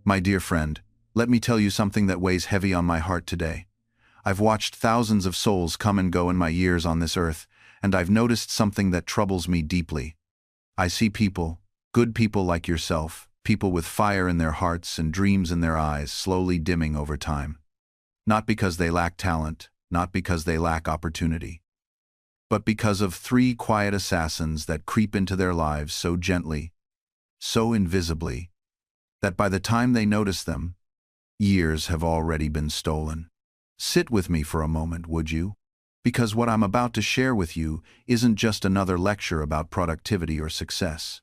My dear friend, let me tell you something that weighs heavy on my heart today. I've watched thousands of souls come and go in my years on this earth, and I've noticed something that troubles me deeply. I see people, good people like yourself, people with fire in their hearts and dreams in their eyes, slowly dimming over time. Not because they lack talent, not because they lack opportunity, but because of three quiet assassins that creep into their lives so gently, so invisibly, that by the time they notice them, years have already been stolen. Sit with me for a moment, would you? Because what I'm about to share with you isn't just another lecture about productivity or success.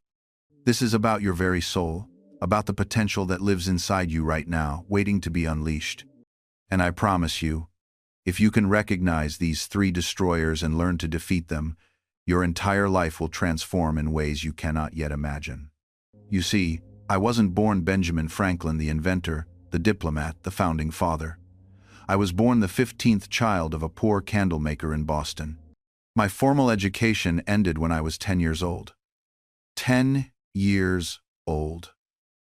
This is about your very soul, about the potential that lives inside you right now, waiting to be unleashed. And I promise you, if you can recognize these three destroyers and learn to defeat them, your entire life will transform in ways you cannot yet imagine. You see, I wasn't born Benjamin Franklin, the inventor, the diplomat, the founding father. I was born the 15th child of a poor candle maker in Boston. My formal education ended when I was 10 years old. 10 years old.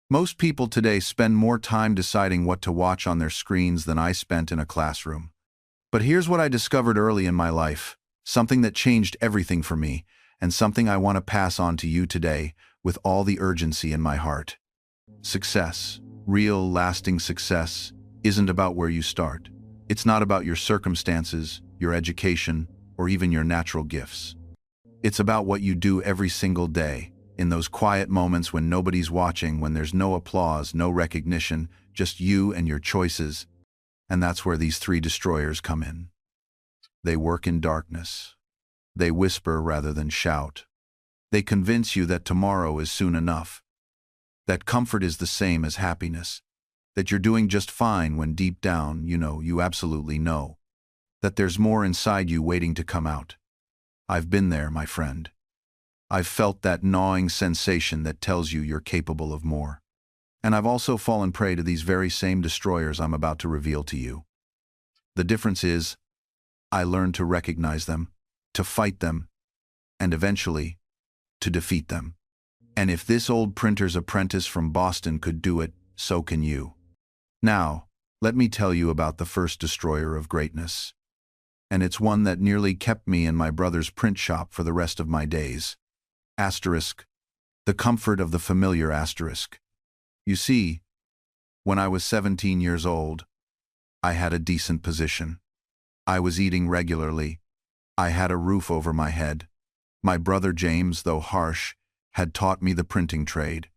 Most people today spend more time deciding what to watch on their screens than I spent in a classroom. But here's what I discovered early in my life, something that changed everything for me, and something I want to pass on to you today with all the urgency in my heart. Success, real, lasting success, isn't about where you start. It's not about your circumstances, your education, or even your natural gifts. It's about what you do every single day, in those quiet moments when nobody's watching, when there's no applause, no recognition, just you and your choices. And that's where these three destroyers come in. They work in darkness. They whisper rather than shout. They convince you that tomorrow is soon enough, that comfort is the same as happiness, that you're doing just fine when deep down, you absolutely know, that there's more inside you waiting to come out. I've been there, my friend. I've felt that gnawing sensation that tells you you're capable of more. And I've also fallen prey to these very same destroyers I'm about to reveal to you. The difference is, I learned to recognize them, to fight them, and eventually, to defeat them. And if this old printer's apprentice from Boston could do it, so can you. Now, let me tell you about the first destroyer of greatness. And it's one that nearly kept me in my brother's print shop for the rest of my days. Asterisk. The comfort of the familiar asterisk. You see, when I was 17 years old, I had a decent position. I was eating regularly. I had a roof over my head. My brother James, though harsh, had taught me the printing trade.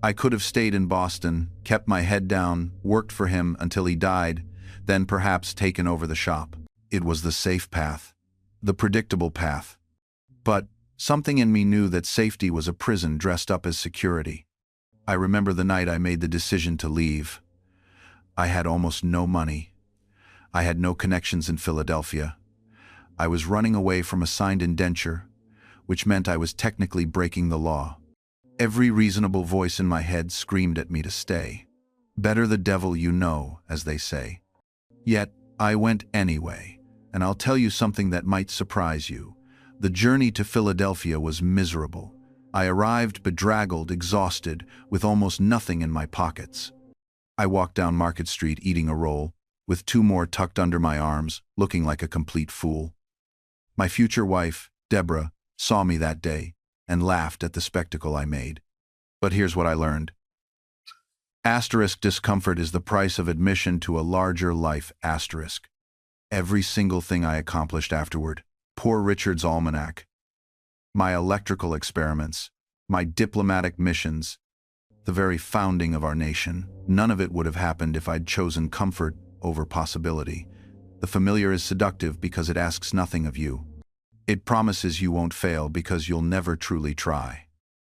I could have stayed in Boston, kept my head down, worked for him until he died, then perhaps taken over the shop. It was the safe path, the predictable path. But something in me knew that safety was a prison dressed up as security. I remember the night I made the decision to leave. I had almost no money. I had no connections in Philadelphia. I was running away from a signed indenture, which meant I was technically breaking the law. Every reasonable voice in my head screamed at me to stay. Better the devil you know, as they say. Yet, I went anyway, and I'll tell you something that might surprise you. The journey to Philadelphia was miserable. I arrived bedraggled, exhausted, with almost nothing in my pockets. I walked down Market Street eating a roll, with two more tucked under my arms, looking like a complete fool. My future wife, Deborah, saw me that day and laughed at the spectacle I made. But here's what I learned. Asterisk discomfort is the price of admission to a larger life, asterisk. Every single thing I accomplished afterward, Poor Richard's almanac, my electrical experiments, my diplomatic missions, the very founding of our nation, none of it would have happened if I'd chosen comfort over possibility. The familiar is seductive because it asks nothing of you. It promises you won't fail because you'll never truly try.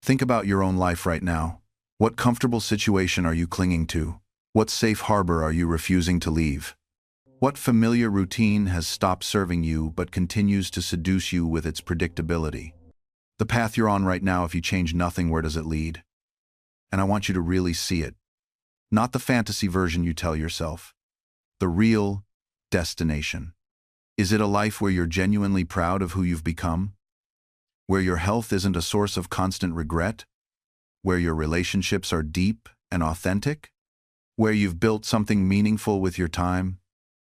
Think about your own life right now. What comfortable situation are you clinging to? What safe harbor are you refusing to leave? What familiar routine has stopped serving you but continues to seduce you with its predictability? The path you're on right now, if you change nothing, where does it lead? And I want you to really see it. Not the fantasy version you tell yourself. The real destination. Is it a life where you're genuinely proud of who you've become? Where your health isn't a source of constant regret? Where your relationships are deep and authentic? Where you've built something meaningful with your time?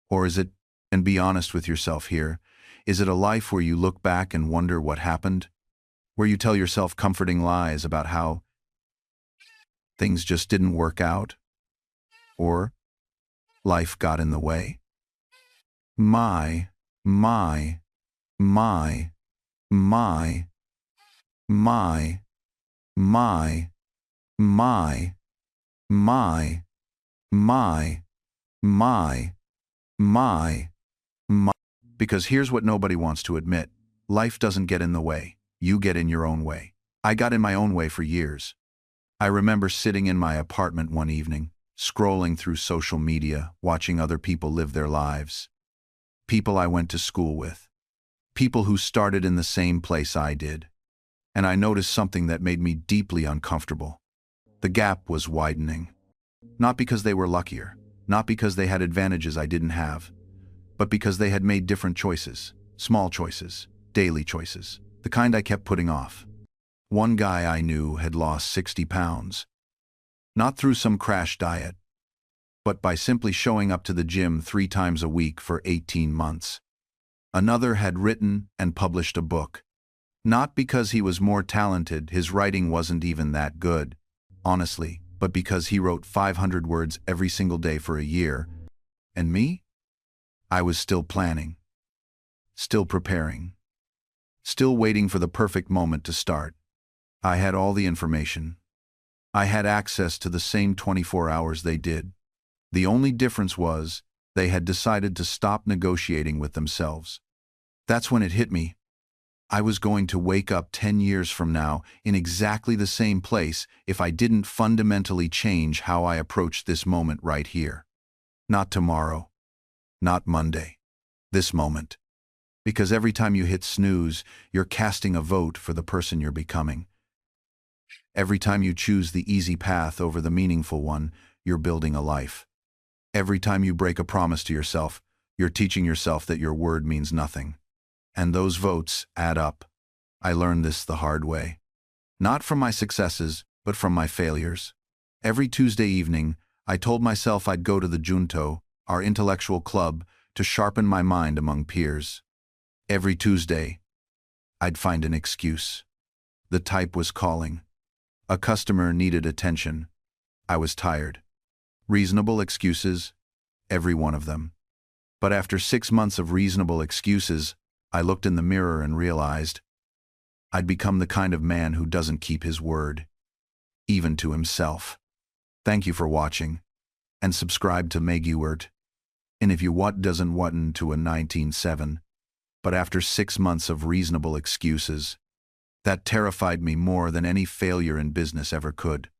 Or is it, and be honest with yourself here, is it a life where you look back and wonder what happened? Where you tell yourself comforting lies about how things just didn't work out? Or life got in the way? My, my, my, my, my, my, my, my, my, my, my. Because here's what nobody wants to admit. Life doesn't get in the way. You get in your own way. I got in my own way for years. I remember sitting in my apartment one evening, scrolling through social media, watching other people live their lives. People I went to school with. People who started in the same place I did. And I noticed something that made me deeply uncomfortable. The gap was widening. Not because they were luckier, not because they had advantages I didn't have, but because they had made different choices, small choices, daily choices, the kind I kept putting off. One guy I knew had lost 60 pounds, not through some crash diet, but by simply showing up to the gym 3 times a week for 18 months. Another had written and published a book. Not because he was more talented, his writing wasn't even that good, honestly, but because he wrote 500 words every single day for a year. And me? I was still planning, still preparing, still waiting for the perfect moment to start. I had all the information. I had access to the same 24 hours they did. The only difference was they had decided to stop negotiating with themselves. That's when it hit me. I was going to wake up 10 years from now in exactly the same place if I didn't fundamentally change how I approached this moment right here. Not tomorrow, not Monday, this moment. Because every time you hit snooze, you're casting a vote for the person you're becoming. Every time you choose the easy path over the meaningful one, you're building a life. Every time you break a promise to yourself, you're teaching yourself that your word means nothing. And those votes add up. I learned this the hard way. Not from my successes, but from my failures. Every Tuesday evening, I told myself I'd go to the Junto, our intellectual club, to sharpen my mind among peers. Every Tuesday, I'd find an excuse. The type was calling. A customer needed attention. I was tired. Reasonable excuses, every one of them. But after 6 months of reasonable excuses, I looked in the mirror and realized I'd become the kind of man who doesn't keep his word, even to himself. Thank you for watching, and subscribe to Meguert. And if you what doesn't whatten to a 19.7, but after 6 months of reasonable excuses, that terrified me more than any failure in business ever could.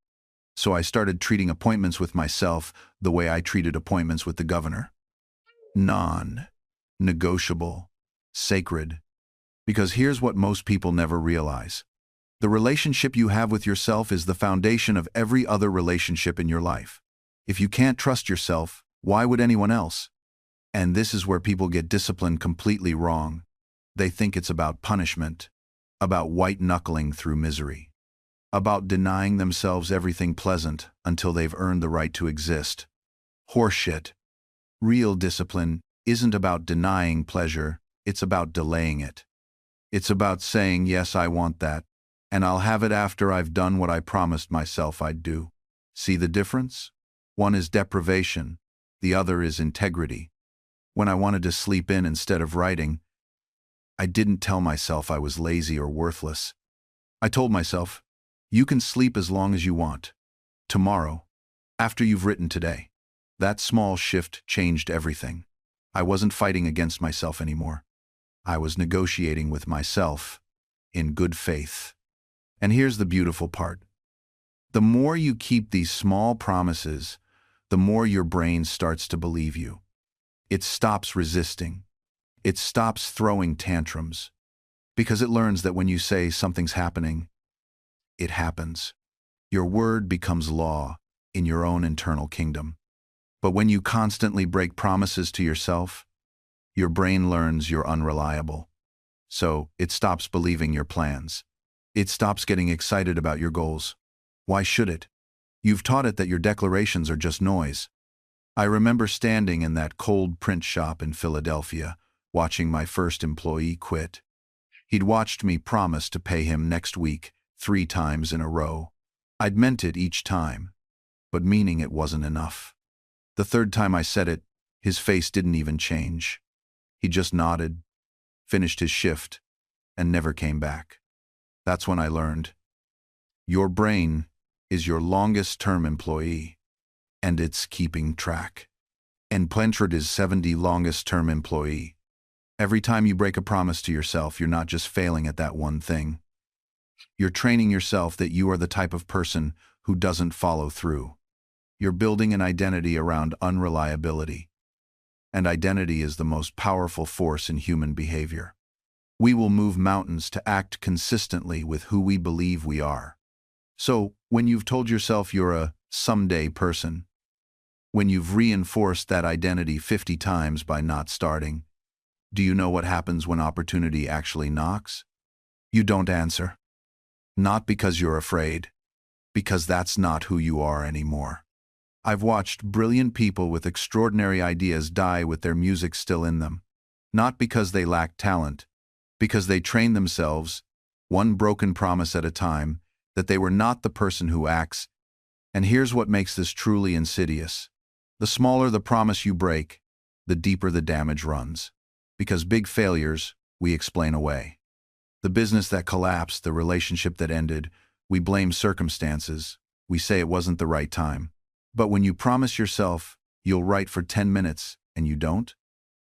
So I started treating appointments with myself the way I treated appointments with the governor. Non-negotiable, sacred. Because here's what most people never realize. The relationship you have with yourself is the foundation of every other relationship in your life. If you can't trust yourself, why would anyone else? And this is where people get discipline completely wrong. They think it's about punishment, about white-knuckling through misery, about denying themselves everything pleasant until they've earned the right to exist. Horseshit. Real discipline isn't about denying pleasure, it's about delaying it. It's about saying, yes, I want that, and I'll have it after I've done what I promised myself I'd do. See the difference? One is deprivation, the other is integrity. When I wanted to sleep in instead of writing, I didn't tell myself I was lazy or worthless. I told myself, you can sleep as long as you want. Tomorrow, after you've written today. That small shift changed everything. I wasn't fighting against myself anymore. I was negotiating with myself in good faith. And here's the beautiful part. The more you keep these small promises, the more your brain starts to believe you. It stops resisting. It stops throwing tantrums. Because it learns that when you say something's happening, it happens. Your word becomes law in your own internal kingdom. But when you constantly break promises to yourself, your brain learns you're unreliable. So it stops believing your plans. It stops getting excited about your goals. Why should it? You've taught it that your declarations are just noise. I remember standing in that cold print shop in Philadelphia, watching my first employee quit. He'd watched me promise to pay him next week 3 times in a row. I'd meant it each time, but meaning it wasn't enough. The third time I said it, his face didn't even change. He just nodded, finished his shift, and never came back. That's when I learned. Your brain is your longest-term employee, and it's keeping track. And Plentrud is 70 longest-term employee. Every time you break a promise to yourself, you're not just failing at that one thing. You're training yourself that you are the type of person who doesn't follow through. You're building an identity around unreliability. And identity is the most powerful force in human behavior. We will move mountains to act consistently with who we believe we are. So, when you've told yourself you're a someday person, when you've reinforced that identity 50 times by not starting, do you know what happens when opportunity actually knocks? You don't answer. Not because you're afraid, because that's not who you are anymore. I've watched brilliant people with extraordinary ideas die with their music still in them. Not because they lack talent, because they trained themselves, one broken promise at a time, that they were not the person who acts. And here's what makes this truly insidious. The smaller the promise you break, the deeper the damage runs. Because big failures, we explain away. The business that collapsed, the relationship that ended, we blame circumstances. We say it wasn't the right time. But when you promise yourself you'll write for 10 minutes and you don't,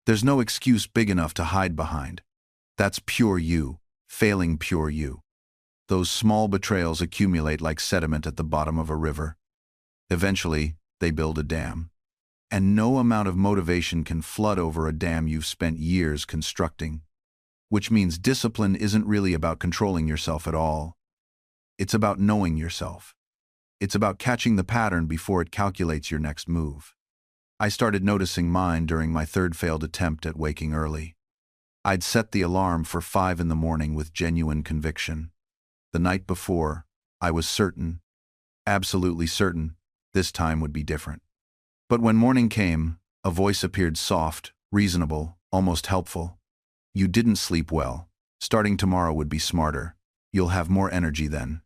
there's no excuse big enough to hide behind. That's pure you, failing pure you. Those small betrayals accumulate like sediment at the bottom of a river. Eventually, they build a dam. And no amount of motivation can flood over a dam you've spent years constructing. Which means discipline isn't really about controlling yourself at all. It's about knowing yourself. It's about catching the pattern before it calculates your next move. I started noticing mine during my third failed attempt at waking early. I'd set the alarm for 5 in the morning with genuine conviction. The night before, I was certain, absolutely certain, this time would be different. But when morning came, a voice appeared soft, reasonable, almost helpful. You didn't sleep well. Starting tomorrow would be smarter. You'll have more energy then.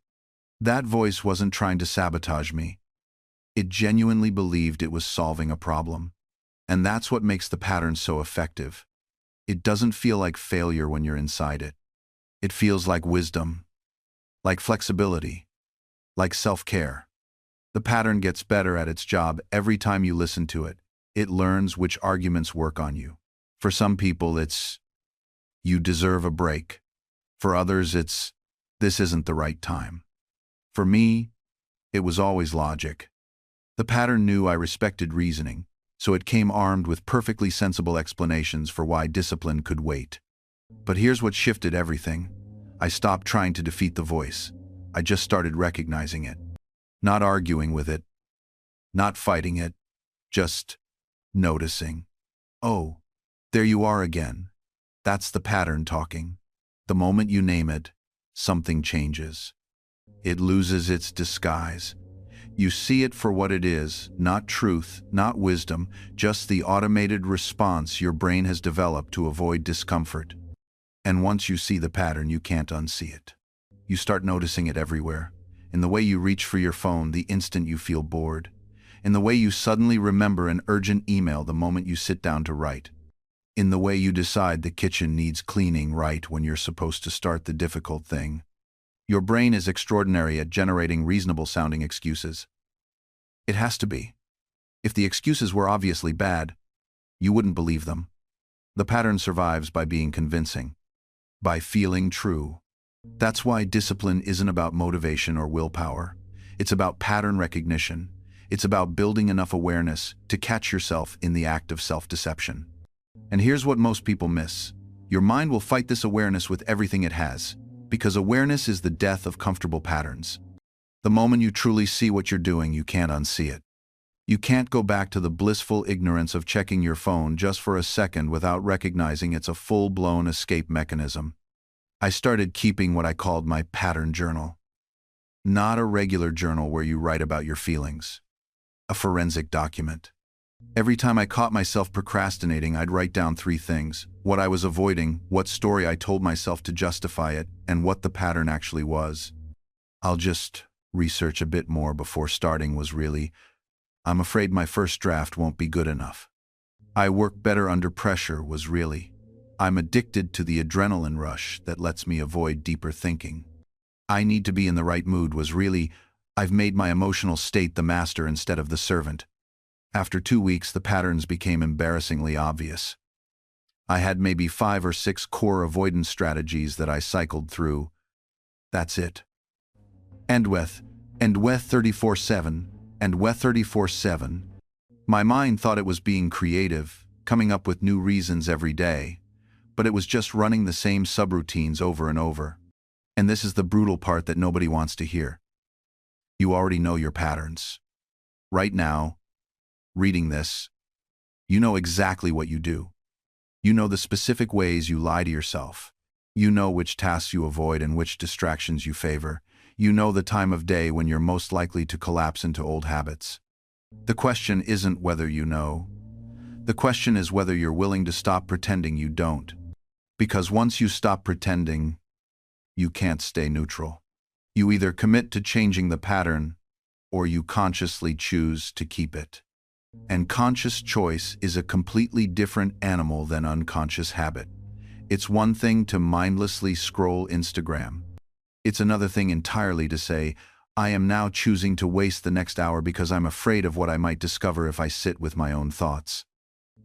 That voice wasn't trying to sabotage me. It genuinely believed it was solving a problem. And that's what makes the pattern so effective. It doesn't feel like failure when you're inside it. It feels like wisdom, like flexibility, like self-care. The pattern gets better at its job every time you listen to it. It learns which arguments work on you. For some people, it's, you deserve a break. For others, it's, this isn't the right time. For me, it was always logic. The pattern knew I respected reasoning, so it came armed with perfectly sensible explanations for why discipline could wait. But here's what shifted everything. I stopped trying to defeat the voice. I just started recognizing it. Not arguing with it, not fighting it, just noticing. Oh, there you are again. That's the pattern talking. The moment you name it, something changes. It loses its disguise. You see it for what it is, not truth, not wisdom, just the automated response your brain has developed to avoid discomfort. And once you see the pattern, you can't unsee it. You start noticing it everywhere. In the way you reach for your phone the instant you feel bored. In the way you suddenly remember an urgent email the moment you sit down to write. In the way you decide the kitchen needs cleaning right when you're supposed to start the difficult thing. Your brain is extraordinary at generating reasonable-sounding excuses. It has to be. If the excuses were obviously bad, you wouldn't believe them. The pattern survives by being convincing, by feeling true. That's why discipline isn't about motivation or willpower. It's about pattern recognition. It's about building enough awareness to catch yourself in the act of self-deception. And here's what most people miss. Your mind will fight this awareness with everything it has. Because awareness is the death of comfortable patterns. The moment you truly see what you're doing, you can't unsee it. You can't go back to the blissful ignorance of checking your phone just for a second without recognizing it's a full-blown escape mechanism. I started keeping what I called my pattern journal. Not a regular journal where you write about your feelings. A forensic document. Every time I caught myself procrastinating, I'd write down three things: what I was avoiding, what story I told myself to justify it, and what the pattern actually was. I'll just research a bit more before starting was really, I'm afraid my first draft won't be good enough. I work better under pressure was really, I'm addicted to the adrenaline rush that lets me avoid deeper thinking. I need to be in the right mood was really, I've made my emotional state the master instead of the servant. After 2 weeks, the patterns became embarrassingly obvious. I had maybe 5 or 6 core avoidance strategies that I cycled through. That's it. And with 34/7, and with 34/7. My mind thought it was being creative, coming up with new reasons every day, but it was just running the same subroutines over and over. And this is the brutal part that nobody wants to hear. You already know your patterns. Right now, reading this, you know exactly what you do. You know the specific ways you lie to yourself. You know which tasks you avoid and which distractions you favor. You know the time of day when you're most likely to collapse into old habits. The question isn't whether you know. The question is whether you're willing to stop pretending you don't. Because once you stop pretending, you can't stay neutral. You either commit to changing the pattern, or you consciously choose to keep it. And conscious choice is a completely different animal than unconscious habit. It's one thing to mindlessly scroll Instagram. It's another thing entirely to say, I am now choosing to waste the next hour because I'm afraid of what I might discover if I sit with my own thoughts.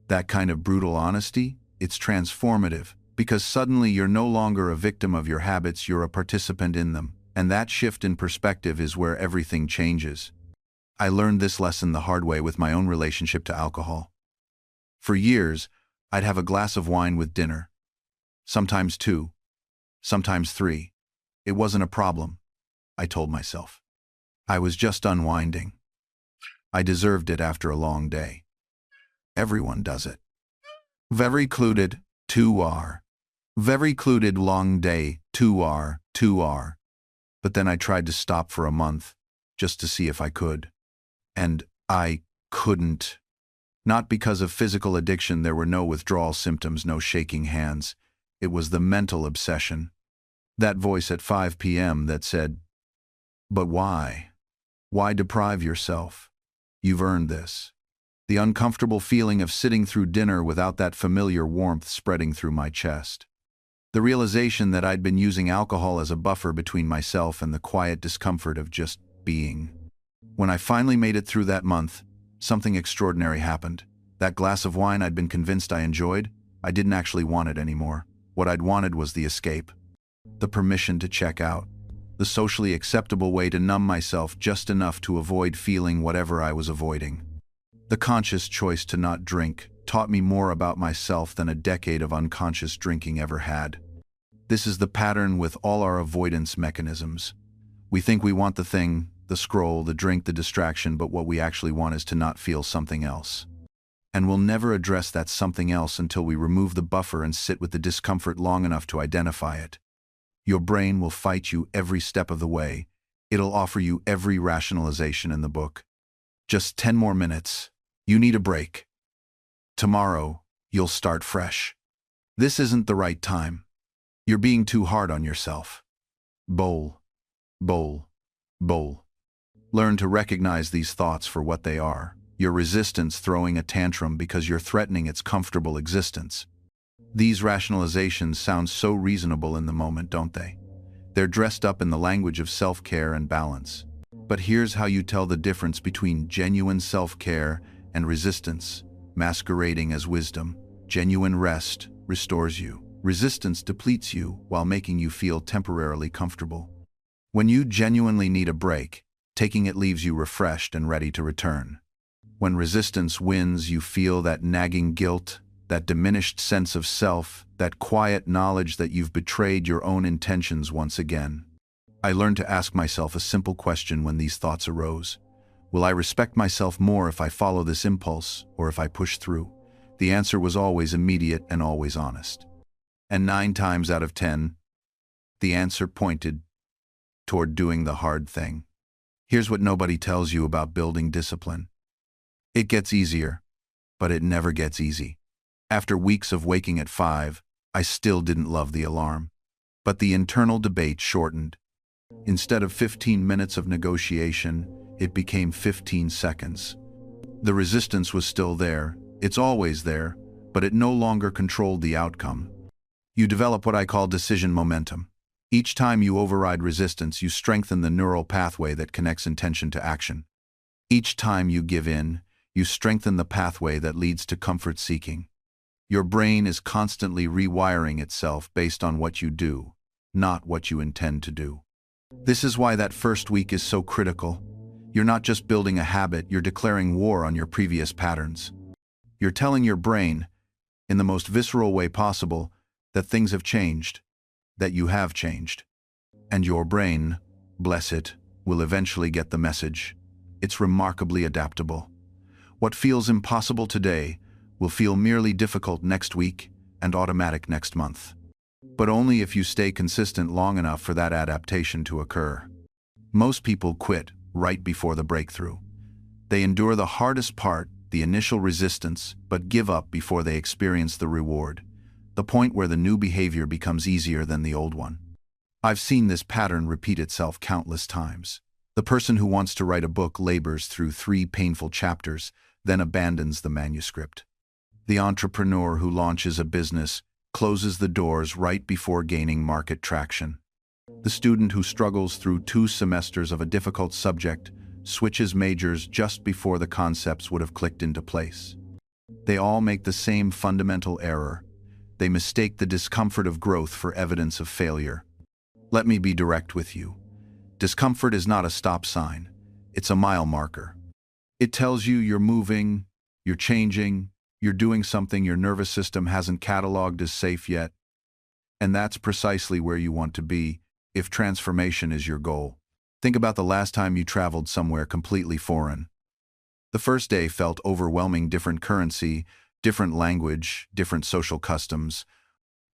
That kind of brutal honesty, it's transformative, because suddenly you're no longer a victim of your habits, you're a participant in them. And that shift in perspective is where everything changes. I learned this lesson the hard way with my own relationship to alcohol. For years, I'd have a glass of wine with dinner. Sometimes 2, sometimes 3. It wasn't a problem, I told myself. I was just unwinding. I deserved it after a long day. Everyone does it. Very clued, 2R. Very clued long day, 2R, 2R. But then I tried to stop for a month, just to see if I could. And I couldn't. Not because of physical addiction, there were no withdrawal symptoms, no shaking hands. It was the mental obsession. That voice at 5 p.m. that said, but why? Why deprive yourself? You've earned this. The uncomfortable feeling of sitting through dinner without that familiar warmth spreading through my chest. The realization that I'd been using alcohol as a buffer between myself and the quiet discomfort of just being. When I finally made it through that month, something extraordinary happened. That glass of wine I'd been convinced I enjoyed, I didn't actually want it anymore. What I'd wanted was the escape. The permission to check out. The socially acceptable way to numb myself just enough to avoid feeling whatever I was avoiding. The conscious choice to not drink taught me more about myself than a decade of unconscious drinking ever had. This is the pattern with all our avoidance mechanisms. We think we want the thing, the scroll, the drink, the distraction, but what we actually want is to not feel something else. And we'll never address that something else until we remove the buffer and sit with the discomfort long enough to identify it. Your brain will fight you every step of the way. It'll offer you every rationalization in the book. Just 10 more minutes. You need a break. Tomorrow, you'll start fresh. This isn't the right time. You're being too hard on yourself. Bowl, bowl, bowl. Learn to recognize these thoughts for what they are. Your resistance throwing a tantrum because you're threatening its comfortable existence. These rationalizations sound so reasonable in the moment, don't they? They're dressed up in the language of self-care and balance. But here's how you tell the difference between genuine self-care and resistance, masquerading as wisdom. Genuine rest restores you. Resistance depletes you while making you feel temporarily comfortable. When you genuinely need a break, taking it leaves you refreshed and ready to return. When resistance wins, you feel that nagging guilt, that diminished sense of self, that quiet knowledge that you've betrayed your own intentions once again. I learned to ask myself a simple question when these thoughts arose. Will I respect myself more if I follow this impulse, or if I push through? The answer was always immediate and always honest. And 9 times out of 10, the answer pointed toward doing the hard thing. Here's what nobody tells you about building discipline. It gets easier, but it never gets easy. After weeks of waking at 5, I still didn't love the alarm. But the internal debate shortened. Instead of 15 minutes of negotiation, it became 15 seconds. The resistance was still there. It's always there, but it no longer controlled the outcome. You develop what I call decision momentum. Each time you override resistance, you strengthen the neural pathway that connects intention to action. Each time you give in, you strengthen the pathway that leads to comfort seeking. Your brain is constantly rewiring itself based on what you do, not what you intend to do. This is why that first week is so critical. You're not just building a habit, you're declaring war on your previous patterns. You're telling your brain, in the most visceral way possible, that things have changed, that you have changed. And your brain, bless it, will eventually get the message. It's remarkably adaptable. What feels impossible today will feel merely difficult next week and automatic next month. But only if you stay consistent long enough for that adaptation to occur. Most people quit right before the breakthrough. They endure the hardest part, the initial resistance, but give up before they experience the reward, the point where the new behavior becomes easier than the old one. I've seen this pattern repeat itself countless times. The person who wants to write a book labors through 3 painful chapters, then abandons the manuscript. The entrepreneur who launches a business closes the doors right before gaining market traction. The student who struggles through 2 semesters of a difficult subject switches majors just before the concepts would have clicked into place. They all make the same fundamental error. They mistake the discomfort of growth for evidence of failure. Let me be direct with you. Discomfort is not a stop sign. It's a mile marker. It tells you you're moving, you're changing, you're doing something your nervous system hasn't cataloged as safe yet. And that's precisely where you want to be if transformation is your goal. Think about the last time you traveled somewhere completely foreign. The first day felt overwhelming, different currency, different language, different social customs.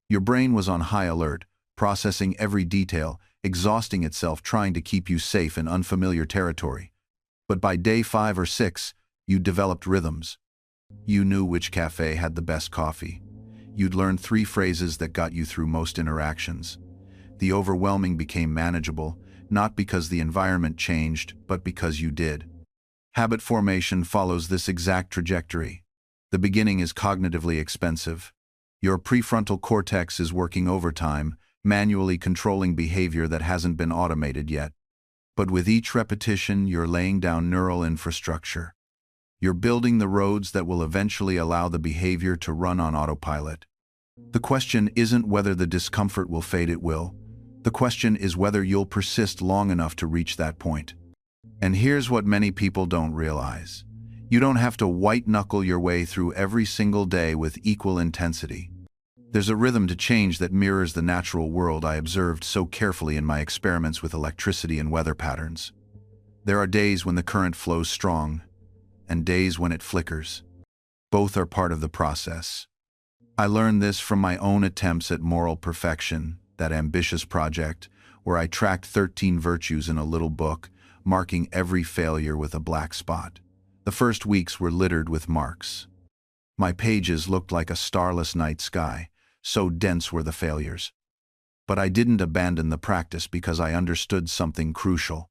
Your brain was on high alert, processing every detail, exhausting itself trying to keep you safe in unfamiliar territory. But by day 5 or 6, you'd developed rhythms. You knew which cafe had the best coffee. You'd learned 3 phrases that got you through most interactions. The overwhelming became manageable, not because the environment changed, but because you did. Habit formation follows this exact trajectory. The beginning is cognitively expensive. Your prefrontal cortex is working overtime, manually controlling behavior that hasn't been automated yet. But with each repetition, you're laying down neural infrastructure. You're building the roads that will eventually allow the behavior to run on autopilot. The question isn't whether the discomfort will fade, it will. The question is whether you'll persist long enough to reach that point. And here's what many people don't realize. You don't have to white-knuckle your way through every single day with equal intensity. There's a rhythm to change that mirrors the natural world I observed so carefully in my experiments with electricity and weather patterns. There are days when the current flows strong, and days when it flickers. Both are part of the process. I learned this from my own attempts at moral perfection, that ambitious project, where I tracked 13 virtues in a little book, marking every failure with a black spot. The first weeks were littered with marks. My pages looked like a starless night sky, so dense were the failures. But I didn't abandon the practice because I understood something crucial.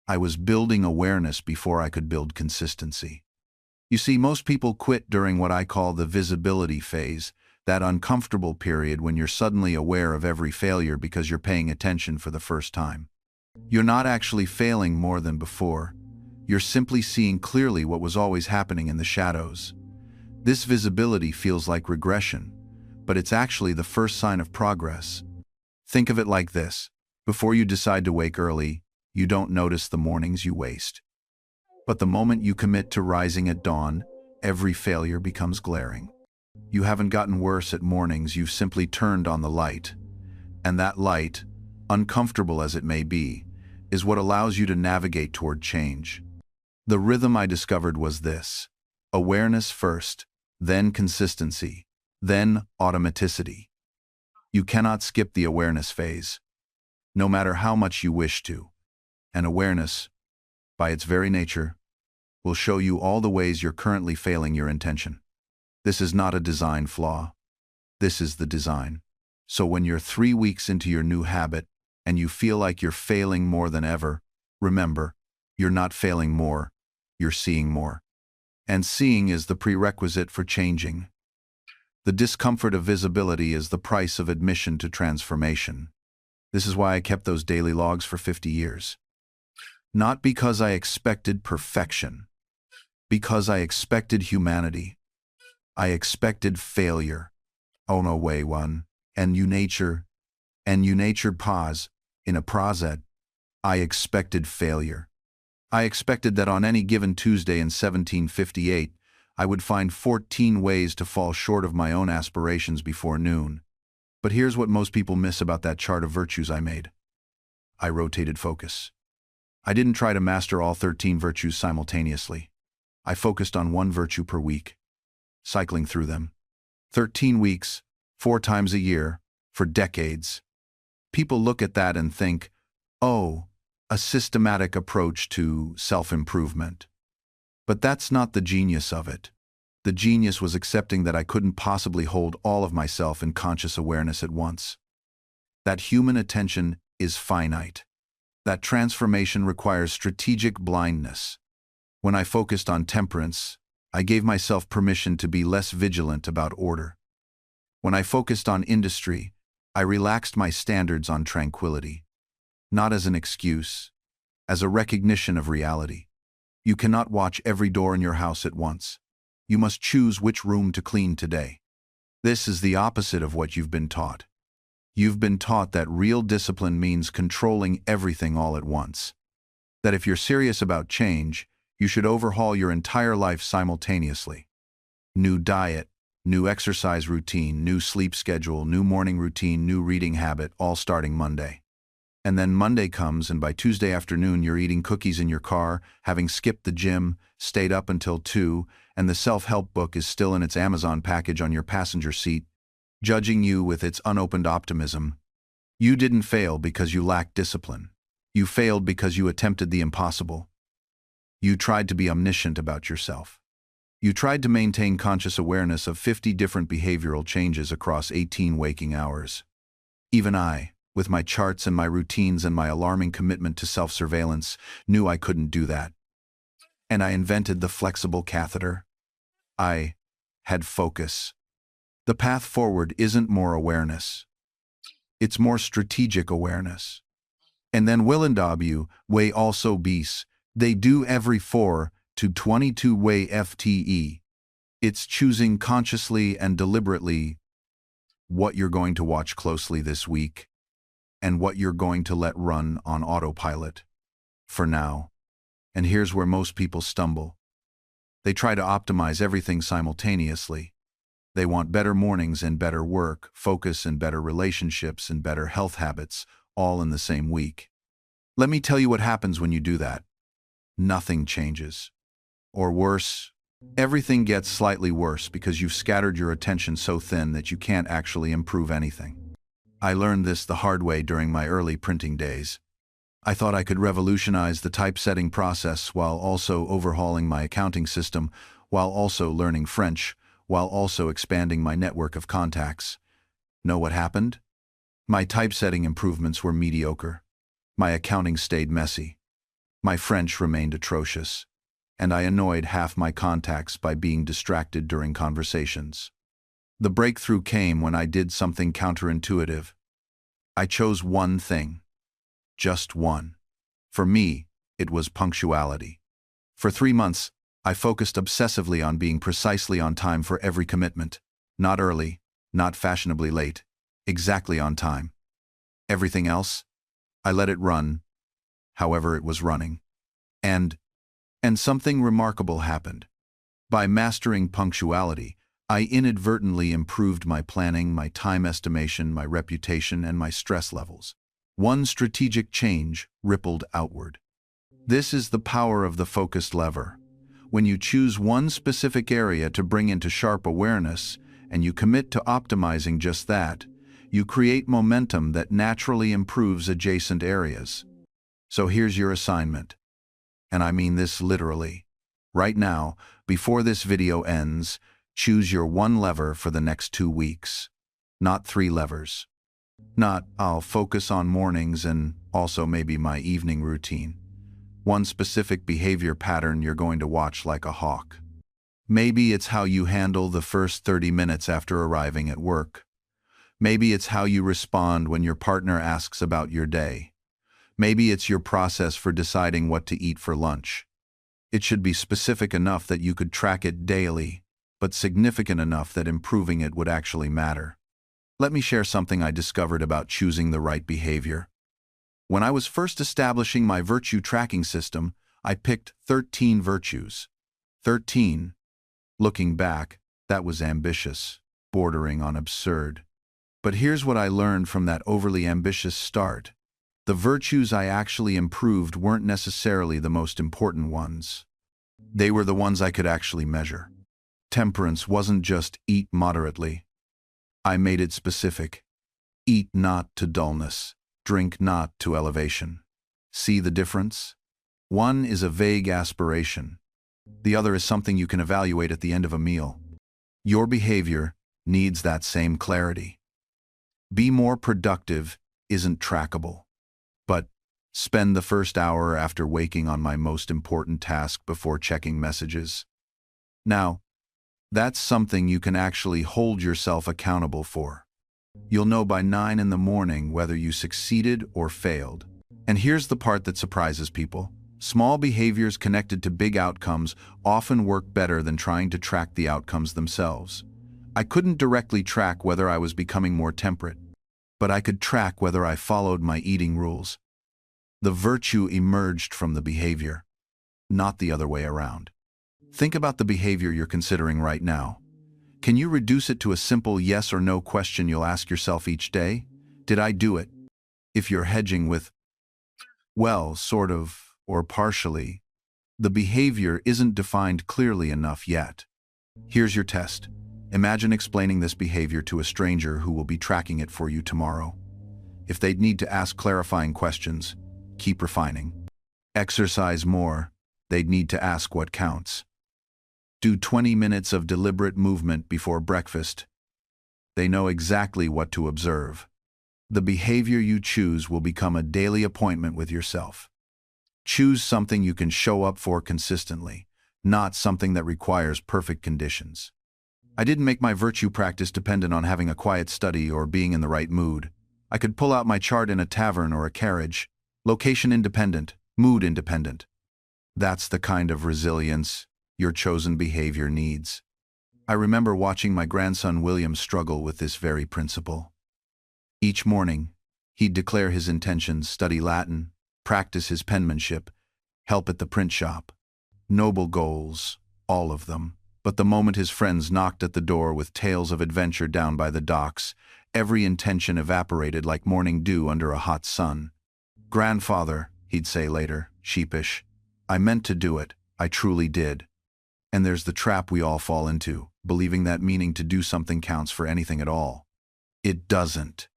I was building awareness before I could build consistency. You see, most people quit during what I call the visibility phase, that uncomfortable period when you're suddenly aware of every failure because you're paying attention for the first time. You're not actually failing more than before. You're simply seeing clearly what was always happening in the shadows. This visibility feels like regression, but it's actually the first sign of progress. Think of it like this. Before you decide to wake early, you don't notice the mornings you waste. But the moment you commit to rising at dawn, every failure becomes glaring. You haven't gotten worse at mornings, you've simply turned on the light. And that light, uncomfortable as it may be, is what allows you to navigate toward change. The rhythm I discovered was this: awareness first, then consistency, then automaticity. You cannot skip the awareness phase. no matter how much you wish to. And awareness, by its very nature, will show you all the ways you're currently failing your intention. This is not a design flaw. This is the design. So when you're 3 weeks into your new habit and you feel like you're failing more than ever, remember, you're not failing more, you're seeing more. And seeing is the prerequisite for changing. The discomfort of visibility is the price of admission to transformation. This is why I kept those daily logs for 50 years. Not because I expected perfection, because I expected humanity. I expected failure. Oh no way one. And you nature pause, in a proset. I expected failure. I expected that on any given Tuesday in 1758, I would find 14 ways to fall short of my own aspirations before noon. But here's what most people miss about that chart of virtues I made. I rotated focus. I didn't try to master all 13 virtues simultaneously. I focused on one virtue per week, cycling through them. 13 weeks, 4 times a year, for decades. People look at that and think, oh, a systematic approach to self-improvement. But that's not the genius of it. The genius was accepting that I couldn't possibly hold all of myself in conscious awareness at once. That human attention is finite. That transformation requires strategic blindness. When I focused on temperance, I gave myself permission to be less vigilant about order. When I focused on industry, I relaxed my standards on tranquility. Not as an excuse, as a recognition of reality. You cannot watch every door in your house at once. You must choose which room to clean today. This is the opposite of what you've been taught. You've been taught that real discipline means controlling everything all at once. That if you're serious about change, you should overhaul your entire life simultaneously. New diet, new exercise routine, new sleep schedule, new morning routine, new reading habit, all starting Monday. And then Monday comes, and by Tuesday afternoon you're eating cookies in your car, having skipped the gym, stayed up until 2, and the self-help book is still in its Amazon package on your passenger seat, judging you with its unopened optimism. You didn't fail because you lacked discipline. You failed because you attempted the impossible. You tried to be omniscient about yourself. You tried to maintain conscious awareness of 50 different behavioral changes across 18 waking hours. Even I, with my charts and my routines and my alarming commitment to self-surveillance, knew I couldn't do that. And I invented the flexible catheter. I had focus. The path forward isn't more awareness. It's more strategic awareness. And then Willendabu, way also bis, they do every 4 to 22 way FTE. It's choosing consciously and deliberately what you're going to watch closely this week, and what you're going to let run on autopilot. For now. And here's where most people stumble. They try to optimize everything simultaneously. They want better mornings and better work, focus and better relationships and better health habits, all in the same week. Let me tell you what happens when you do that. Nothing changes. Or worse, everything gets slightly worse because you've scattered your attention so thin that you can't actually improve anything. I learned this the hard way during my early printing days. I thought I could revolutionize the typesetting process while also overhauling my accounting system, while also learning French, while also expanding my network of contacts. Know what happened? My typesetting improvements were mediocre. My accounting stayed messy. My French remained atrocious. And I annoyed half my contacts by being distracted during conversations. The breakthrough came when I did something counterintuitive. I chose one thing. Just one. For me, it was punctuality. For 3 months, I focused obsessively on being precisely on time for every commitment. Not early, not fashionably late, exactly on time. Everything else, I let it run, however it was running. And something remarkable happened. By mastering punctuality, I inadvertently improved my planning, my time estimation, my reputation, and my stress levels. One strategic change rippled outward. This is the power of the focused lever. When you choose one specific area to bring into sharp awareness, and you commit to optimizing just that, You create momentum that naturally improves adjacent areas. So here's your assignment. And I mean this literally. Right now, before this video ends, choose your one lever for the next 2 weeks. Not 3 levers. Not, I'll focus on mornings and also maybe my evening routine. One specific behavior pattern you're going to watch like a hawk. Maybe it's how you handle the first 30 minutes after arriving at work. Maybe it's how you respond when your partner asks about your day. Maybe it's your process for deciding what to eat for lunch. It should be specific enough that you could track it daily, but significant enough that improving it would actually matter. Let me share something I discovered about choosing the right behavior. When I was first establishing my virtue tracking system, I picked 13 virtues. 13. Looking back, that was ambitious, bordering on absurd. But here's what I learned from that overly ambitious start. The virtues I actually improved weren't necessarily the most important ones. They were the ones I could actually measure. Temperance wasn't just eat moderately. I made it specific. Eat not to dullness, drink not to elevation. See the difference? One is a vague aspiration. The other is something you can evaluate at the end of a meal. Your behavior needs that same clarity. Be more productive isn't trackable. But spend the first hour after waking on my most important task before checking messages. Now, that's something you can actually hold yourself accountable for. You'll know by 9 in the morning whether you succeeded or failed. And here's the part that surprises people. Small behaviors connected to big outcomes often work better than trying to track the outcomes themselves. I couldn't directly track whether I was becoming more temperate, but I could track whether I followed my eating rules. The virtue emerged from the behavior, not the other way around. Think about the behavior you're considering right now. Can you reduce it to a simple yes or no question you'll ask yourself each day? Did I do it? If you're hedging with, well, sort of, or partially, the behavior isn't defined clearly enough yet. Here's your test. Imagine explaining this behavior to a stranger who will be tracking it for you tomorrow. If they'd need to ask clarifying questions, keep refining. Exercise more, they'd need to ask what counts. Do 20 minutes of deliberate movement before breakfast. They know exactly what to observe. The behavior you choose will become a daily appointment with yourself. Choose something you can show up for consistently, not something that requires perfect conditions. I didn't make my virtue practice dependent on having a quiet study or being in the right mood. I could pull out my chart in a tavern or a carriage, location independent, mood independent. That's the kind of resilience your chosen behavior needs. I remember watching my grandson William struggle with this very principle. Each morning, he'd declare his intentions, study Latin, practice his penmanship, help at the print shop. Noble goals, all of them. But the moment his friends knocked at the door with tales of adventure down by the docks, every intention evaporated like morning dew under a hot sun. "Grandfather," he'd say later, sheepish, "I meant to do it, I truly did." And there's the trap we all fall into, believing that meaning to do something counts for anything at all. It doesn't.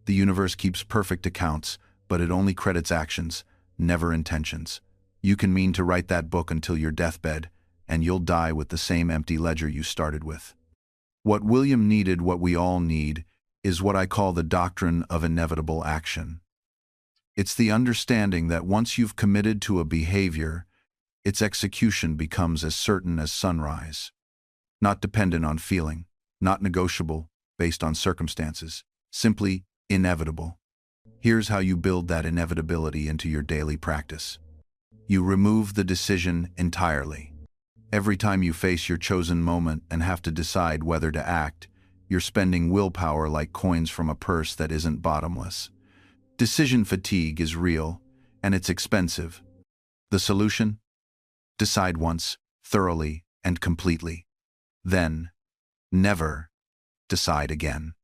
The universe keeps perfect accounts, but it only credits actions, never intentions. You can mean to write that book until your deathbed, and you'll die with the same empty ledger you started with. What William needed, what we all need, is what I call the doctrine of inevitable action. It's the understanding that once you've committed to a behavior, its execution becomes as certain as sunrise. Not dependent on feeling, not negotiable, based on circumstances, simply inevitable. Here's how you build that inevitability into your daily practice. You remove the decision entirely. Every time you face your chosen moment and have to decide whether to act, you're spending willpower like coins from a purse that isn't bottomless. Decision fatigue is real, and it's expensive. The solution? Decide once, thoroughly and completely. Then, never decide again.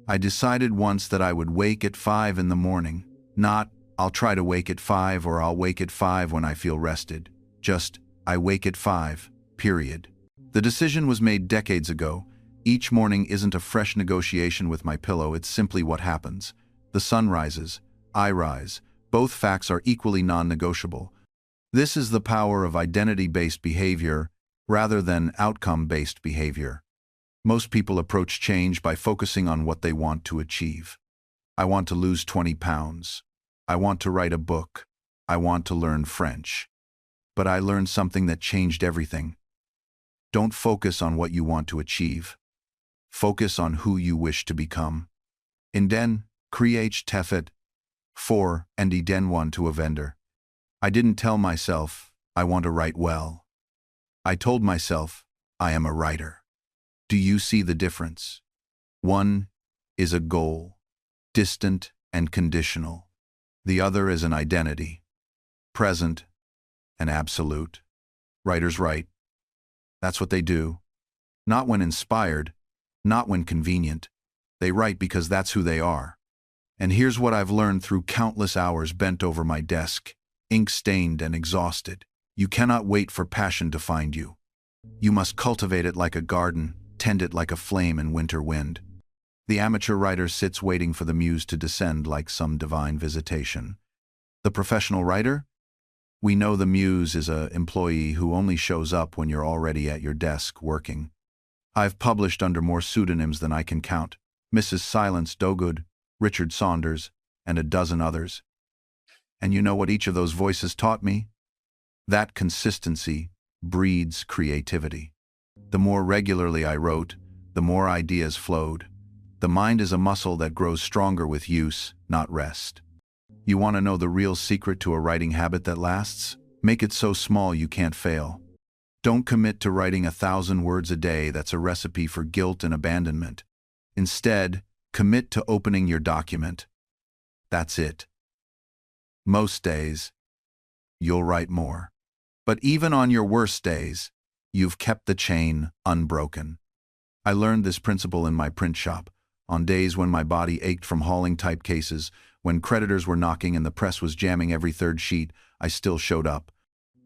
I decided once that I would wake at 5 in the morning. Not, I'll try to wake at 5 or I'll wake at 5 when I feel rested. Just, I wake at 5, period. The decision was made decades ago, Each morning isn't a fresh negotiation with my pillow, it's simply what happens. The sun rises, I rise. Both facts are equally non-negotiable. This is the power of identity-based behavior rather than outcome-based behavior. Most people approach change by focusing on what they want to achieve. I want to lose 20 pounds. I want to write a book. I want to learn French. But I learned something that changed everything. Don't focus on what you want to achieve. Focus on who you wish to become. Inden, create tefet, for, and iden one to a vendor. I didn't tell myself, I want to write well. I told myself, I am a writer. Do you see the difference? One is a goal, distant and conditional. The other is an identity, present and absolute. Writers write. That's what they do. Not when inspired, not when convenient. They write because that's who they are. And here's what I've learned through countless hours bent over my desk, ink-stained and exhausted. You cannot wait for passion to find you. You must cultivate it like a garden, tend it like a flame in winter wind. The amateur writer sits waiting for the muse to descend like some divine visitation. The professional writer? We know the muse is an employee who only shows up when you're already at your desk working. I've published under more pseudonyms than I can count. Mrs. Silence Dogood, Richard Saunders, and a dozen others. And you know what each of those voices taught me? That consistency breeds creativity. The more regularly I wrote, the more ideas flowed. The mind is a muscle that grows stronger with use, not rest. You want to know the real secret to a writing habit that lasts? Make it so small you can't fail. Don't commit to writing 1,000 words a day. That's a recipe for guilt and abandonment. Instead, commit to opening your document. That's it. Most days, you'll write more. But even on your worst days, you've kept the chain unbroken. I learned this principle in my print shop. On days when my body ached from hauling typecases, when creditors were knocking and the press was jamming every third sheet, I still showed up.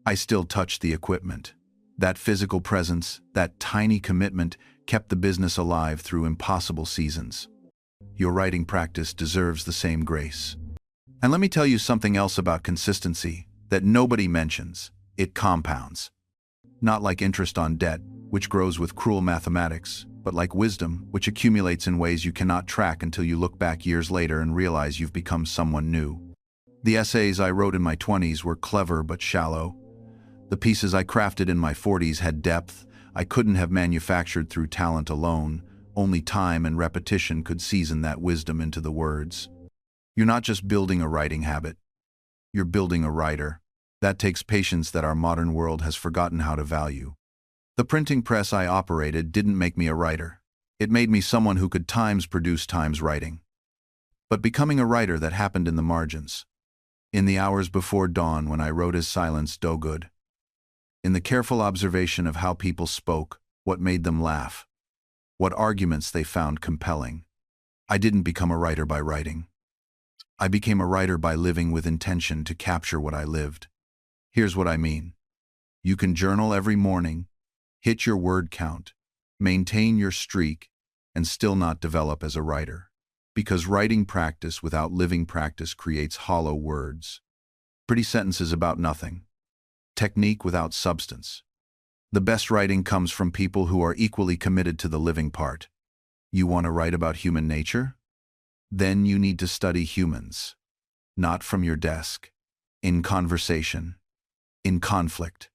I still touched the equipment. That physical presence, that tiny commitment, kept the business alive through impossible seasons. Your writing practice deserves the same grace. And let me tell you something else about consistency that nobody mentions. It compounds. Not like interest on debt, which grows with cruel mathematics, but like wisdom, which accumulates in ways you cannot track until you look back years later and realize you've become someone new. The essays I wrote in my 20s were clever but shallow. The pieces I crafted in my 40s had depth I couldn't have manufactured through talent alone. Only time and repetition could season that wisdom into the words. You're not just building a writing habit. You're building a writer. That takes patience that our modern world has forgotten how to value. The printing press I operated didn't make me a writer. It made me someone who could times produce times writing. But becoming a writer that happened in the margins. In the hours before dawn when I wrote as Silence Dogood. In the careful observation of how people spoke, what made them laugh, what arguments they found compelling. I didn't become a writer by writing. I became a writer by living with intention to capture what I lived. Here's what I mean. You can journal every morning, hit your word count, maintain your streak, and still not develop as a writer. Because writing practice without living practice creates hollow words. Pretty sentences about nothing. Technique without substance. The best writing comes from people who are equally committed to the living part. You want to write about human nature? Then you need to study humans. Not from your desk. In conversation. In conflict.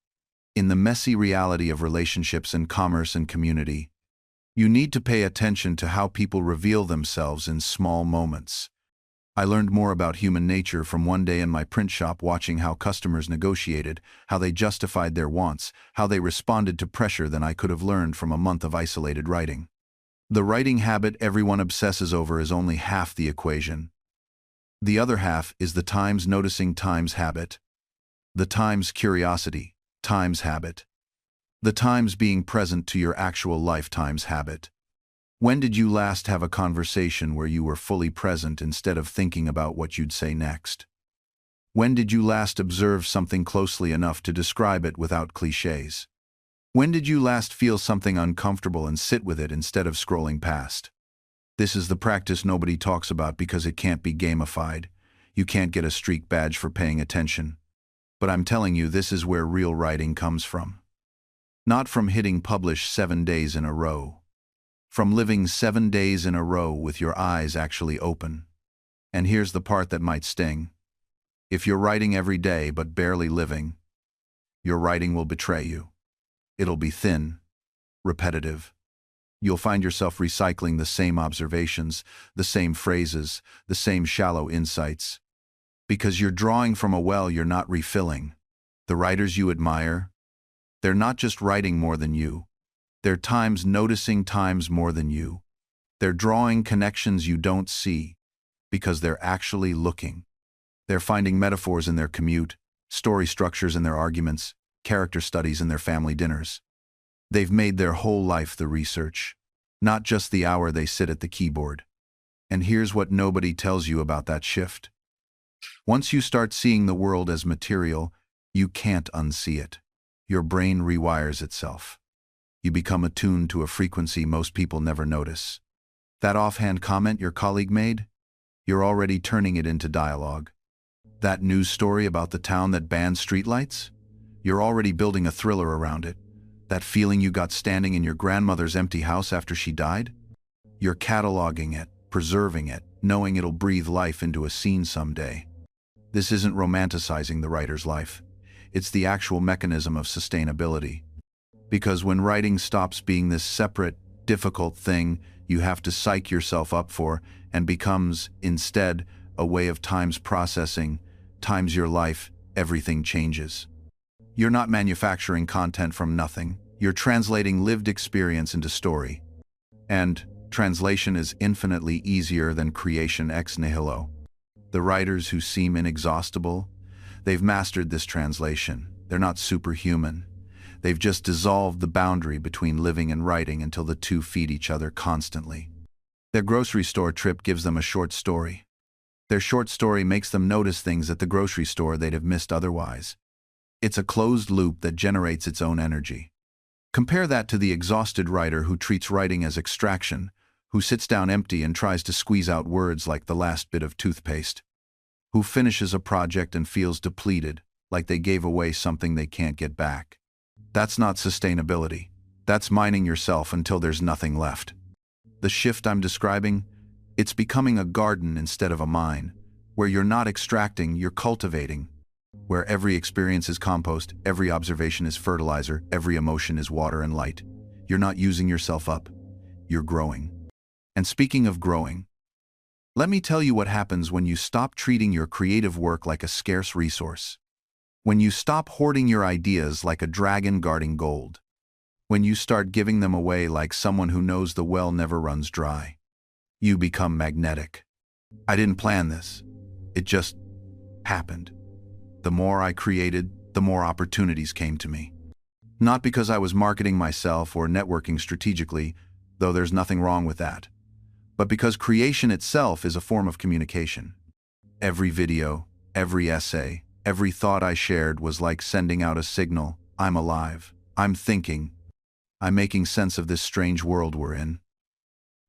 In the messy reality of relationships and commerce and community. You need to pay attention to how people reveal themselves in small moments. I learned more about human nature from one day in my print shop watching how customers negotiated, how they justified their wants, how they responded to pressure than I could have learned from a month of isolated writing. The writing habit everyone obsesses over is only half the equation. The other half is the times noticing times habit. The times curiosity, times habit. The times being present to your actual lifetime's habit. When did you last have a conversation where you were fully present instead of thinking about what you'd say next? When did you last observe something closely enough to describe it without cliches? When did you last feel something uncomfortable and sit with it instead of scrolling past? This is the practice nobody talks about because it can't be gamified. You can't get a streak badge for paying attention. But I'm telling you, this is where real writing comes from. Not from hitting publish 7 days in a row. From living 7 days in a row with your eyes actually open. And here's the part that might sting. If you're writing every day but barely living, your writing will betray you. It'll be thin, repetitive. You'll find yourself recycling the same observations, the same phrases, the same shallow insights. Because you're drawing from a well you're not refilling. The writers you admire, they're not just writing more than you. They're times noticing times more than you. They're drawing connections you don't see because they're actually looking. They're finding metaphors in their commute, story structures in their arguments, character studies in their family dinners. They've made their whole life the research, not just the hour they sit at the keyboard. And here's what nobody tells you about that shift. Once you start seeing the world as material, you can't unsee it. Your brain rewires itself. You become attuned to a frequency most people never notice. That offhand comment your colleague made? You're already turning it into dialogue. That news story about the town that banned streetlights? You're already building a thriller around it. That feeling you got standing in your grandmother's empty house after she died? You're cataloging it, preserving it, knowing it'll breathe life into a scene someday. This isn't romanticizing the writer's life. It's the actual mechanism of sustainability. Because when writing stops being this separate, difficult thing you have to psych yourself up for and becomes, instead, a way of times processing, times your life, everything changes. You're not manufacturing content from nothing. You're translating lived experience into story. And translation is infinitely easier than creation ex nihilo. The writers who seem inexhaustible, they've mastered this translation. They're not superhuman. They've just dissolved the boundary between living and writing until the two feed each other constantly. Their grocery store trip gives them a short story. Their short story makes them notice things at the grocery store they'd have missed otherwise. It's a closed loop that generates its own energy. Compare that to the exhausted writer who treats writing as extraction, who sits down empty and tries to squeeze out words like the last bit of toothpaste, who finishes a project and feels depleted, like they gave away something they can't get back. That's not sustainability. That's mining yourself until there's nothing left. The shift I'm describing, it's becoming a garden instead of a mine, where you're not extracting, you're cultivating. Where every experience is compost, every observation is fertilizer, every emotion is water and light. You're not using yourself up, you're growing. And speaking of growing, let me tell you what happens when you stop treating your creative work like a scarce resource. When you stop hoarding your ideas like a dragon guarding gold. When you start giving them away like someone who knows the well never runs dry. You become magnetic. I didn't plan this. It just happened. The more I created, the more opportunities came to me. Not because I was marketing myself or networking strategically, though there's nothing wrong with that, but because creation itself is a form of communication. Every video, every essay, every thought I shared was like sending out a signal. I'm alive. I'm thinking. I'm making sense of this strange world we're in.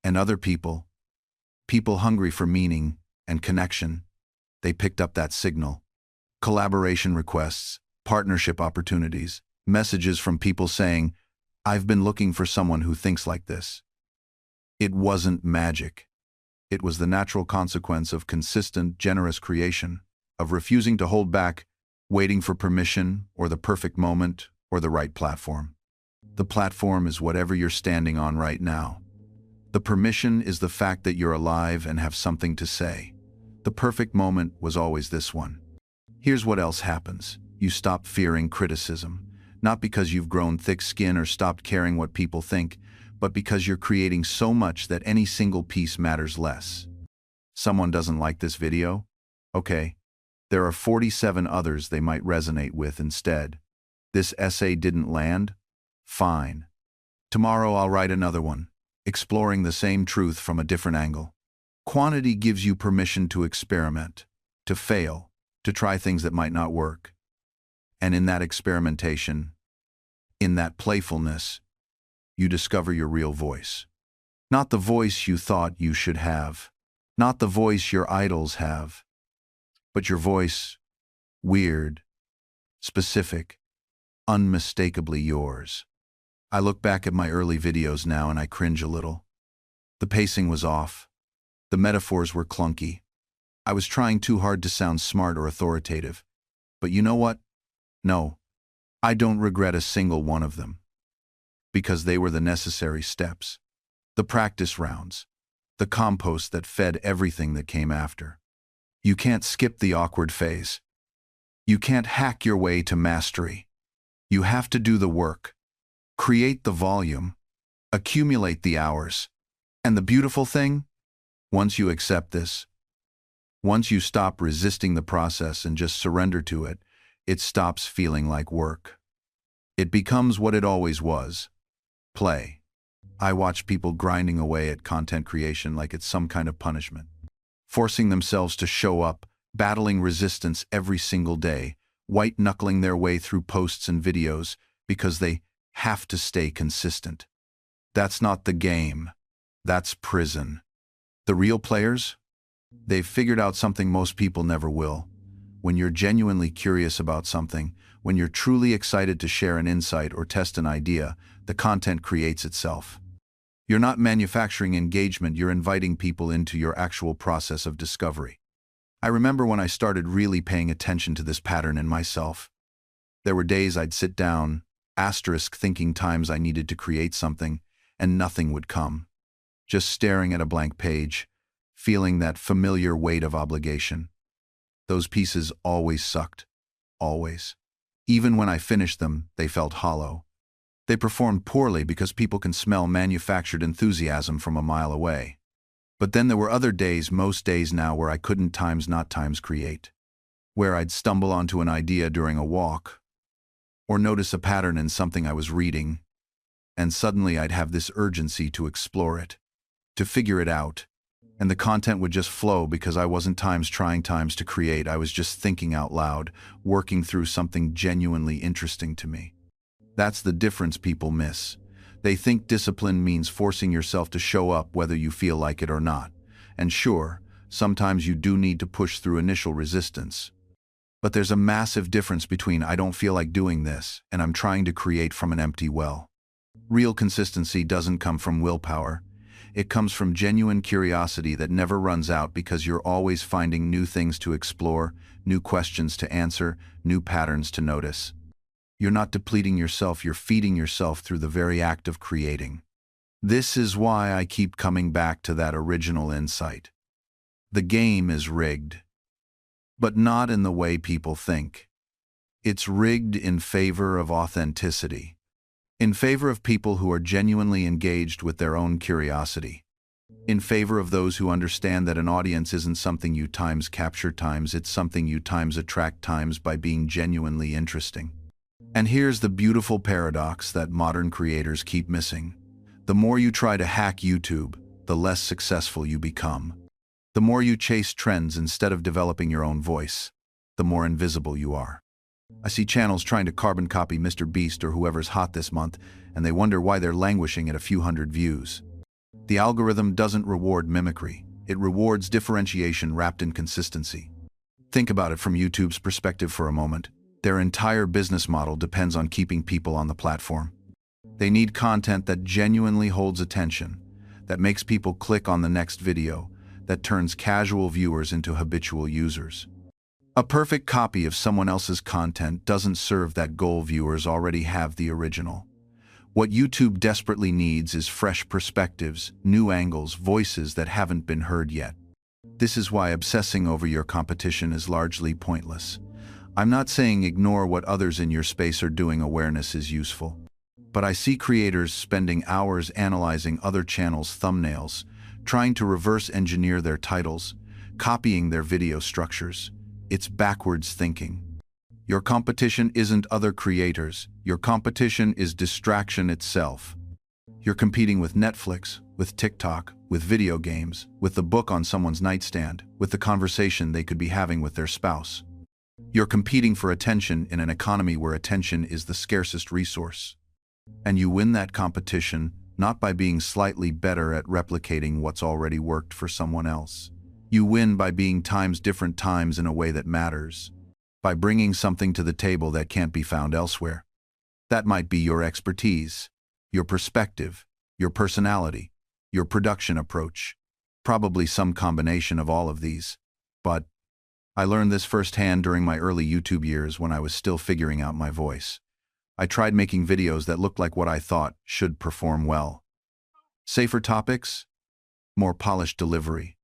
And other people hungry for meaning and connection, they picked up that signal. Collaboration requests, partnership opportunities, messages from people saying, I've been looking for someone who thinks like this. It wasn't magic. It was the natural consequence of consistent, generous creation, of refusing to hold back, waiting for permission or the perfect moment or the right platform. The platform is whatever you're standing on right now. The permission is the fact that you're alive and have something to say. The perfect moment was always this one. Here's what else happens. You stop fearing criticism, not because you've grown thick skin or stopped caring what people think, but because you're creating so much that any single piece matters less. Someone doesn't like this video? Okay. There are 47 others they might resonate with instead. This essay didn't land? Fine. Tomorrow I'll write another one, exploring the same truth from a different angle. Quantity gives you permission to experiment, to fail, to try things that might not work. And in that experimentation, In that playfulness, you discover your real voice. Not the voice you thought you should have. Not the voice your idols have. But your voice, weird, specific, unmistakably yours. I look back at my early videos now and I cringe a little. The pacing was off. The metaphors were clunky. I was trying too hard to sound smart or authoritative. But you know what? No, I don't regret a single one of them. Because they were the necessary steps. The practice rounds. The compost that fed everything that came after. You can't skip the awkward phase. You can't hack your way to mastery. You have to do the work. Create the volume. Accumulate the hours. And the beautiful thing? Once you accept this, once you stop resisting the process and just surrender to it, it stops feeling like work. It becomes what it always was. Play. I watch people grinding away at content creation like it's some kind of punishment. Forcing themselves to show up, battling resistance every single day, white-knuckling their way through posts and videos because they have to stay consistent. That's not the game. That's prison. The real players? They've figured out something most people never will. When you're genuinely curious about something, when you're truly excited to share an insight or test an idea, the content creates itself. You're not manufacturing engagement, you're inviting people into your actual process of discovery. I remember when I started really paying attention to this pattern in myself. There were days I'd sit down, thinking times I needed to create something, and nothing would come. Just staring at a blank page, feeling that familiar weight of obligation. Those pieces always sucked. Always. Even when I finished them, they felt hollow. They performed poorly because people can smell manufactured enthusiasm from a mile away. But then there were other days, most days now, where I couldn't not create. Where I'd stumble onto an idea during a walk, or notice a pattern in something I was reading, and suddenly I'd have this urgency to explore it, to figure it out, and the content would just flow because I wasn't trying to create. I was just thinking out loud, working through something genuinely interesting to me. That's the difference people miss. They think discipline means forcing yourself to show up whether you feel like it or not. And sure, sometimes you do need to push through initial resistance. But there's a massive difference between I don't feel like doing this and I'm trying to create from an empty well. Real consistency doesn't come from willpower. It comes from genuine curiosity that never runs out because you're always finding new things to explore, new questions to answer, new patterns to notice. You're not depleting yourself, you're feeding yourself through the very act of creating. This is why I keep coming back to that original insight. The game is rigged. But not in the way people think. It's rigged in favor of authenticity. In favor of people who are genuinely engaged with their own curiosity. In favor of those who understand that an audience isn't something you capture it's something you attract by being genuinely interesting. And here's the beautiful paradox that modern creators keep missing. The more you try to hack YouTube, the less successful you become. The more you chase trends instead of developing your own voice, the more invisible you are. I see channels trying to carbon copy Mr. Beast or whoever's hot this month, and they wonder why they're languishing at a few hundred views. The algorithm doesn't reward mimicry. It rewards differentiation wrapped in consistency. Think about it from YouTube's perspective for a moment. Their entire business model depends on keeping people on the platform. They need content that genuinely holds attention, that makes people click on the next video, that turns casual viewers into habitual users. A perfect copy of someone else's content doesn't serve that goal. Viewers already have the original. What YouTube desperately needs is fresh perspectives, new angles, voices that haven't been heard yet. This is why obsessing over your competition is largely pointless. I'm not saying ignore what others in your space are doing. Awareness is useful. But I see creators spending hours analyzing other channels' thumbnails, trying to reverse engineer their titles, copying their video structures. It's backwards thinking. Your competition isn't other creators. Your competition is distraction itself. You're competing with Netflix, with TikTok, with video games, with the book on someone's nightstand, with the conversation they could be having with their spouse. You're competing for attention in an economy where attention is the scarcest resource. And you win that competition not by being slightly better at replicating what's already worked for someone else. You win by being different times in a way that matters, by bringing something to the table that can't be found elsewhere. That might be your expertise, your perspective, your personality, your production approach, probably some combination of all of these. But I learned this firsthand during my early YouTube years when I was still figuring out my voice. I tried making videos that looked like what I thought should perform well. Safer topics, more polished delivery,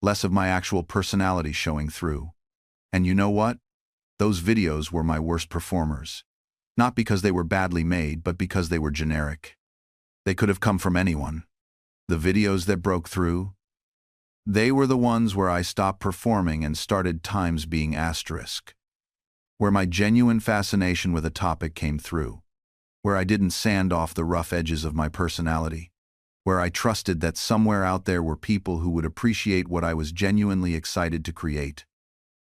less of my actual personality showing through. And you know what? Those videos were my worst performers. Not because they were badly made, but because they were generic. They could have come from anyone. The videos that broke through, they were the ones where I stopped performing and started times being asterisk. Where my genuine fascination with a topic came through. Where I didn't sand off the rough edges of my personality. Where I trusted that somewhere out there were people who would appreciate what I was genuinely excited to create.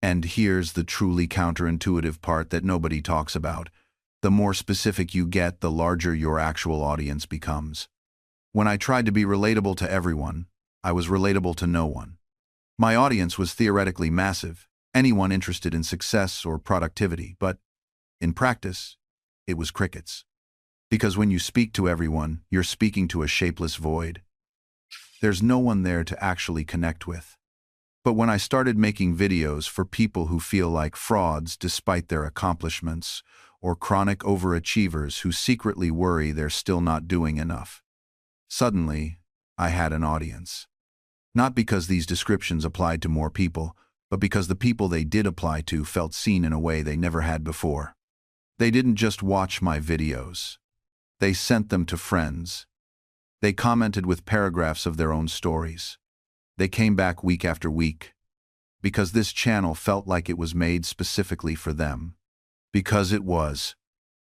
And here's the truly counterintuitive part that nobody talks about. The more specific you get, the larger your actual audience becomes. When I tried to be relatable to everyone, I was relatable to no one. My audience was theoretically massive, anyone interested in success or productivity, but in practice, it was crickets. Because when you speak to everyone, you're speaking to a shapeless void. There's no one there to actually connect with. But when I started making videos for people who feel like frauds despite their accomplishments, or chronic overachievers who secretly worry they're still not doing enough, suddenly, I had an audience. Not because these descriptions applied to more people, but because the people they did apply to felt seen in a way they never had before. They didn't just watch my videos. They sent them to friends. They commented with paragraphs of their own stories. They came back week after week. Because this channel felt like it was made specifically for them. Because it was.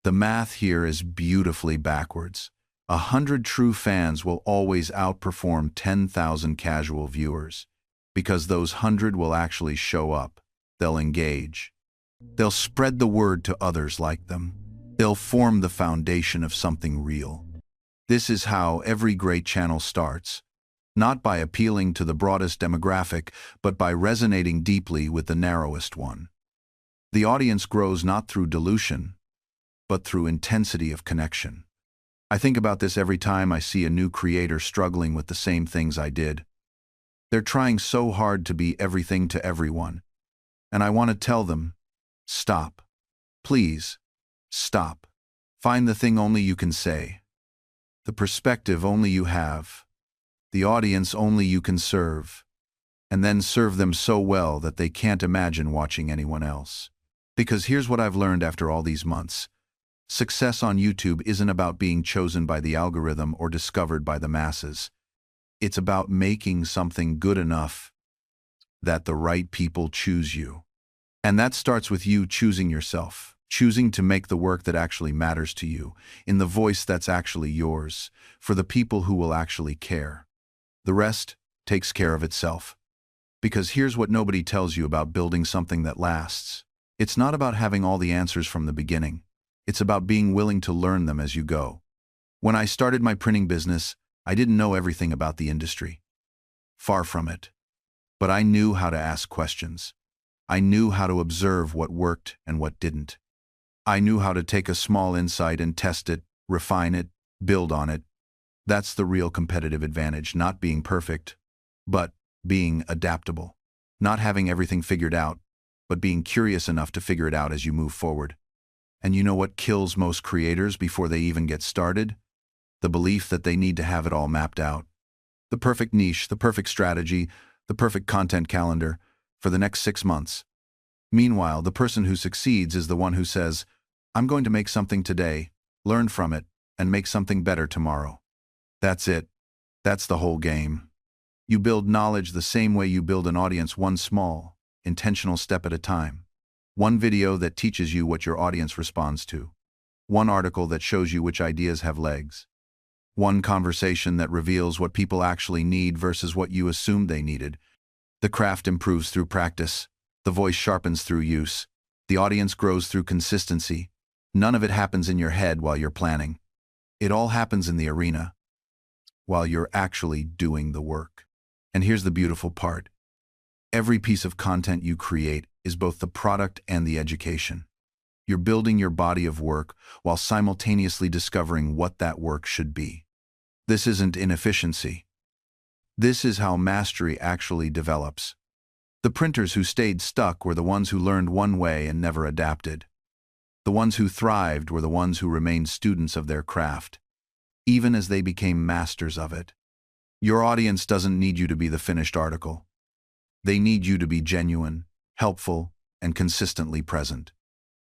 The math here is beautifully backwards. 100 true fans will always outperform 10,000 casual viewers. Because those 100 will actually show up. They'll engage. They'll spread the word to others like them. They'll form the foundation of something real. This is how every great channel starts. Not by appealing to the broadest demographic, but by resonating deeply with the narrowest one. The audience grows not through dilution, but through intensity of connection. I think about this every time I see a new creator struggling with the same things I did. They're trying so hard to be everything to everyone. And I want to tell them, stop. Please, stop. Find the thing only you can say. The perspective only you have. The audience only you can serve. And then serve them so well that they can't imagine watching anyone else. Because here's what I've learned after all these months. Success on YouTube isn't about being chosen by the algorithm or discovered by the masses. It's about making something good enough that the right people choose you. And that starts with you choosing yourself, choosing to make the work that actually matters to you, in the voice that's actually yours, for the people who will actually care. The rest takes care of itself. Because here's what nobody tells you about building something that lasts. It's not about having all the answers from the beginning. It's about being willing to learn them as you go. When I started my printing business, I didn't know everything about the industry. Far from it. But I knew how to ask questions. I knew how to observe what worked and what didn't. I knew how to take a small insight and test it, refine it, build on it. That's the real competitive advantage, not being perfect, but being adaptable. Not having everything figured out, but being curious enough to figure it out as you move forward. And you know what kills most creators before they even get started? The belief that they need to have it all mapped out. The perfect niche, the perfect strategy, the perfect content calendar for the next 6 months. Meanwhile, the person who succeeds is the one who says, I'm going to make something today, learn from it, and make something better tomorrow. That's it. That's the whole game. You build knowledge the same way you build an audience, one small, intentional step at a time. One video that teaches you what your audience responds to. One article that shows you which ideas have legs. One conversation that reveals what people actually need versus what you assumed they needed. The craft improves through practice. The voice sharpens through use. The audience grows through consistency. None of it happens in your head while you're planning. It all happens in the arena while you're actually doing the work. And here's the beautiful part. Every piece of content you create is both the product and the education. You're building your body of work while simultaneously discovering what that work should be. This isn't inefficiency. This is how mastery actually develops. The printers who stayed stuck were the ones who learned one way and never adapted. The ones who thrived were the ones who remained students of their craft, even as they became masters of it. Your audience doesn't need you to be the finished article. They need you to be genuine, helpful, and consistently present.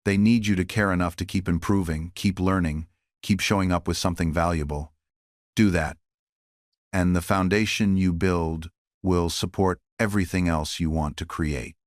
They need you to care enough to keep improving, keep learning, keep showing up with something valuable. Do that, and the foundation you build will support everything else you want to create.